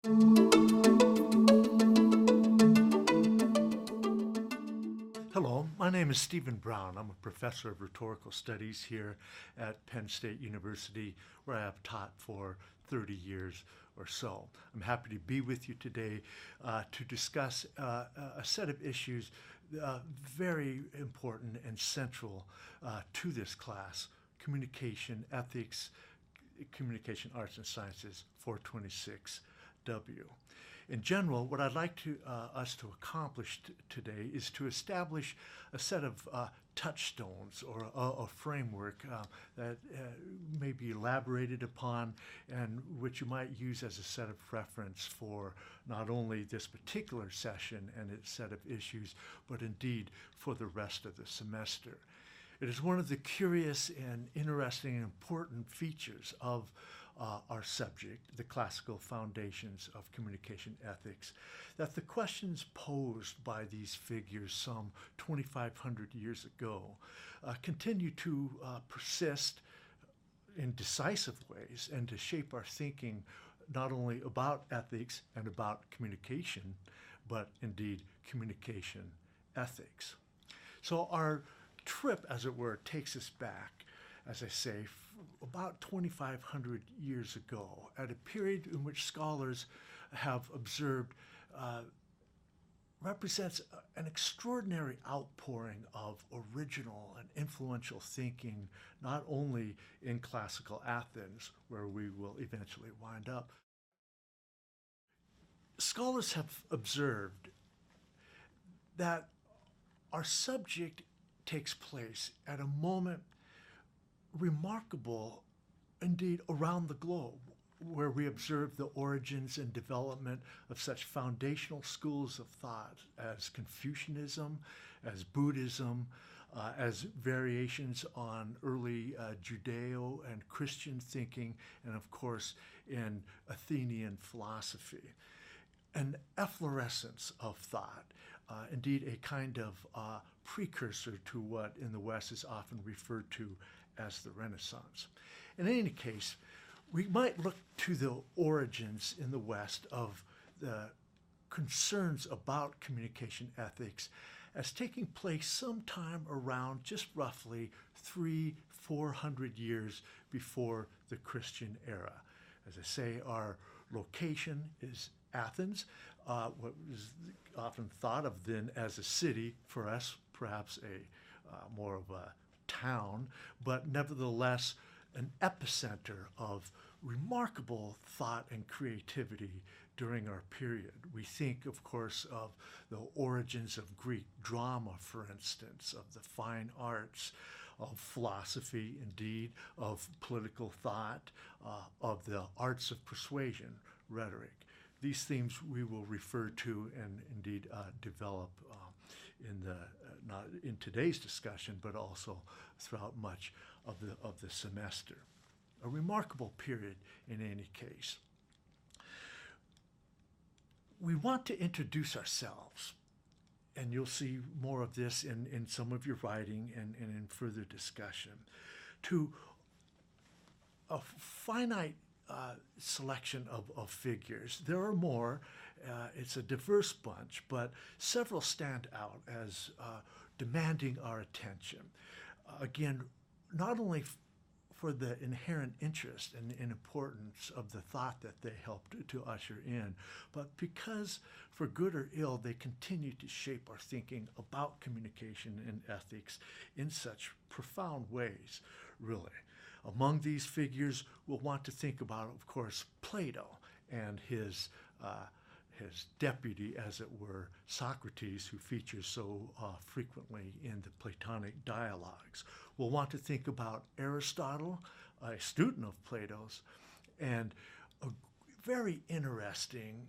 Hello, my name is Stephen Brown. I'm a professor of rhetorical studies here at Penn State University, where I have taught for 30 years or so. I'm happy to be with you today to discuss a set of issues very important and central to this class: communication ethics, communication arts and sciences 426W. In general, what I'd like us to accomplish today is to establish a set of touchstones or a framework that may be elaborated upon and which you might use as a set of reference for not only this particular session and its set of issues, but indeed for the rest of the semester. It is one of the curious and interesting and important features of our subject, the classical foundations of communication ethics, that the questions posed by these figures some 2,500 years ago continue to persist in decisive ways and to shape our thinking not only about ethics and about communication, but indeed communication ethics. So our trip, as it were, takes us back, as I say, about 2,500 years ago, at a period in which scholars have observed represents an extraordinary outpouring of original and influential thinking, not only in classical Athens, where we will eventually wind up. Scholars have observed that our subject takes place at a moment remarkable indeed around the globe, where we observe the origins and development of such foundational schools of thought as Confucianism, as Buddhism, as variations on early Judeo and Christian thinking, and of course in Athenian philosophy. An efflorescence of thought, indeed a kind of precursor to what in the West is often referred to as the Renaissance. In any case, we might look to the origins in the West of the concerns about communication ethics as taking place sometime around just roughly 300-400 years before the Christian era. As I say, our location is Athens, what is often thought of then as a city, for us perhaps a more of a town, but nevertheless an epicenter of remarkable thought and creativity during our period. We think, of course, of the origins of Greek drama, for instance, of the fine arts, of philosophy, indeed, of political thought, of the arts of persuasion, rhetoric. These themes we will refer to and indeed develop not in today's discussion, but also throughout much of the semester. A remarkable period in any case. We want to introduce ourselves, and you'll see more of this in some of your writing and in further discussion, to a finite selection of figures. There are more. It's a diverse bunch, but several stand out as demanding our attention. Again, not only for the inherent interest and importance of the thought that they helped to usher in, but because, for good or ill, they continue to shape our thinking about communication and ethics in such profound ways, really. Among these figures, we'll want to think about, of course, Plato and his deputy, as it were, Socrates, who features so frequently in the Platonic dialogues. We'll want to think about Aristotle, a student of Plato's, and a very interesting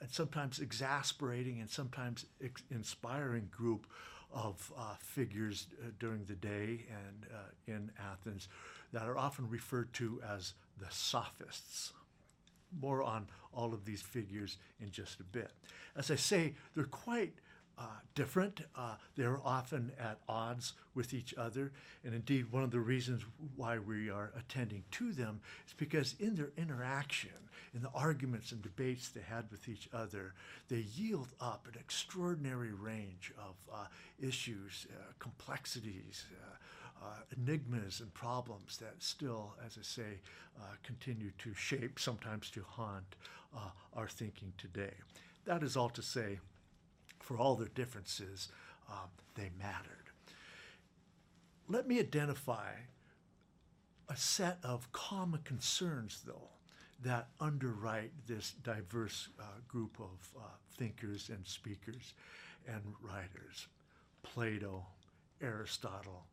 and sometimes exasperating and sometimes inspiring group of figures during the day and in Athens that are often referred to as the Sophists. More on all of these figures in just a bit. As I say, they're quite different. They're often at odds with each other. And indeed, one of the reasons why we are attending to them is because in their interaction, in the arguments and debates they had with each other, they yield up an extraordinary range of issues, complexities, enigmas and problems that still, as I say, continue to shape, sometimes to haunt our thinking today. That is all to say, for all their differences, they mattered. Let me identify a set of common concerns, though, that underwrite this diverse group of thinkers and speakers and writers: Plato, Aristotle,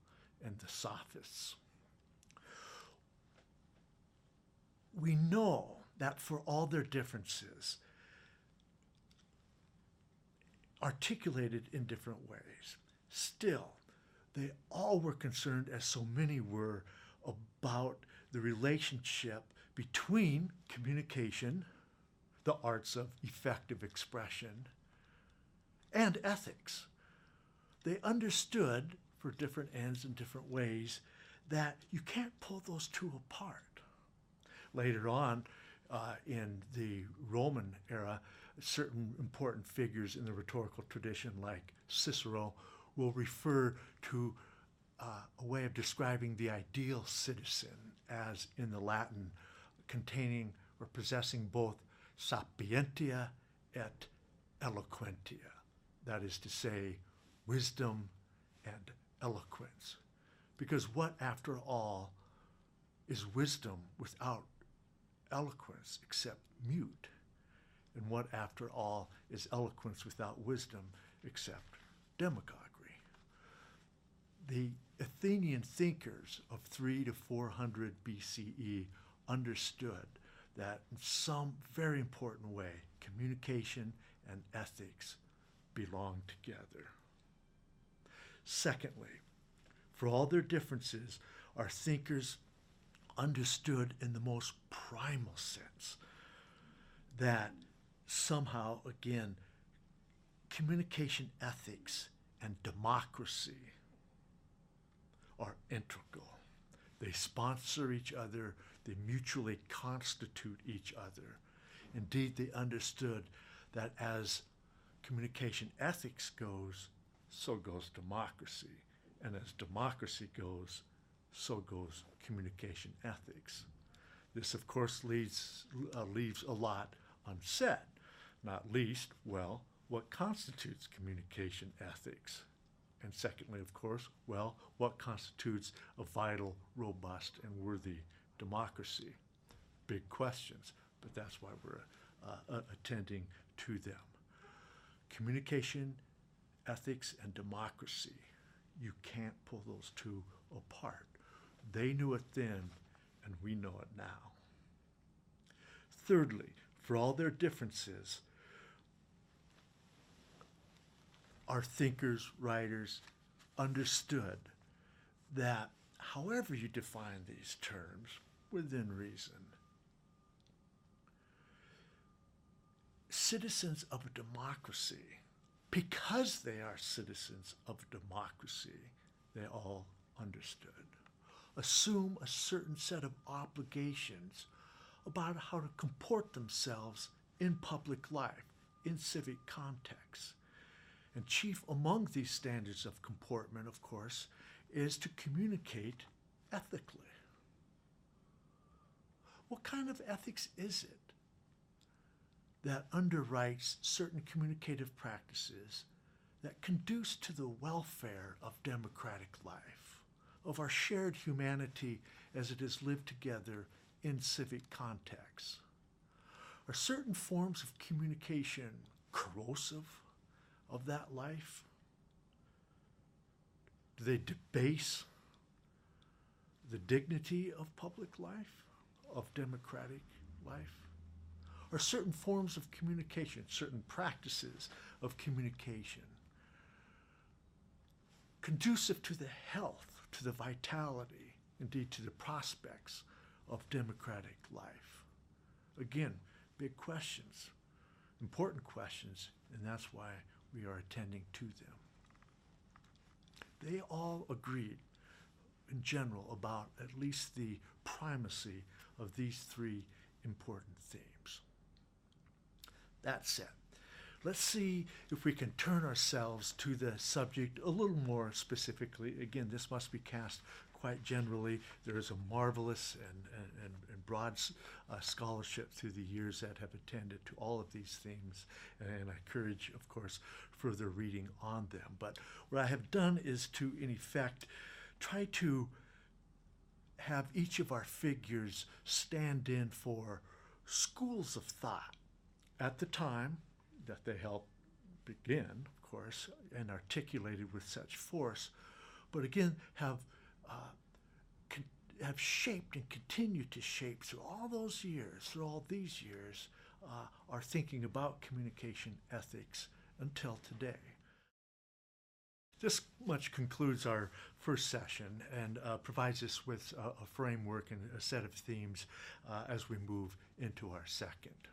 and the Sophists. We know that for all their differences, articulated in different ways, still, they all were concerned, as so many were, about the relationship between communication, the arts of effective expression, and ethics. They understood, for different ends and different ways, that you can't pull those two apart. Later on, in the Roman era, certain important figures in the rhetorical tradition, like Cicero, will refer to a way of describing the ideal citizen as, in the Latin, containing or possessing both sapientia et eloquentia. That is to say, wisdom and eloquence. Because what, after all, is wisdom without eloquence except mute? And what, after all, is eloquence without wisdom except demagoguery? The Athenian thinkers of 300 to 400 BCE understood that in some very important way, communication and ethics belong together. Secondly, for all their differences, our thinkers understood in the most primal sense that somehow, again, communication ethics and democracy are integral. They sponsor each other, they mutually constitute each other. Indeed, they understood that as communication ethics goes, so goes democracy. And as democracy goes, so goes communication ethics. This, of course, leaves a lot unsaid, not least, well, what constitutes communication ethics? And secondly, of course, well, what constitutes a vital, robust, and worthy democracy? Big questions, but that's why we're attending to them. Communication, ethics, and democracy. You can't pull those two apart. They knew it then, and we know it now. Thirdly, for all their differences, our thinkers, writers, understood that however you define these terms, within reason, citizens of a democracy, because they are citizens of a democracy, they all understood, assume a certain set of obligations about how to comport themselves in public life, in civic contexts. And chief among these standards of comportment, of course, is to communicate ethically. What kind of ethics is it that underwrites certain communicative practices that conduce to the welfare of democratic life, of our shared humanity as it is lived together in civic contexts? Are certain forms of communication corrosive of that life? Do they debase the dignity of public life, of democratic life? Are certain forms of communication, certain practices of communication, conducive to the health, to the vitality, indeed to the prospects of democratic life? Again, big questions, important questions, and that's why we are attending to them. They all agreed in general about at least the primacy of these three important themes. That said, let's see if we can turn ourselves to the subject a little more specifically. Again, this must be cast quite generally. There is a marvelous and broad scholarship through the years that have attended to all of these themes, and I encourage, of course, further reading on them. But what I have done is to, in effect, try to have each of our figures stand in for schools of thought at the time that they helped begin, of course, and articulated with such force, but again have shaped and continue to shape through all those years, through all these years, our thinking about communication ethics until today. This much concludes our first session and provides us with a framework and a set of themes as we move into our second.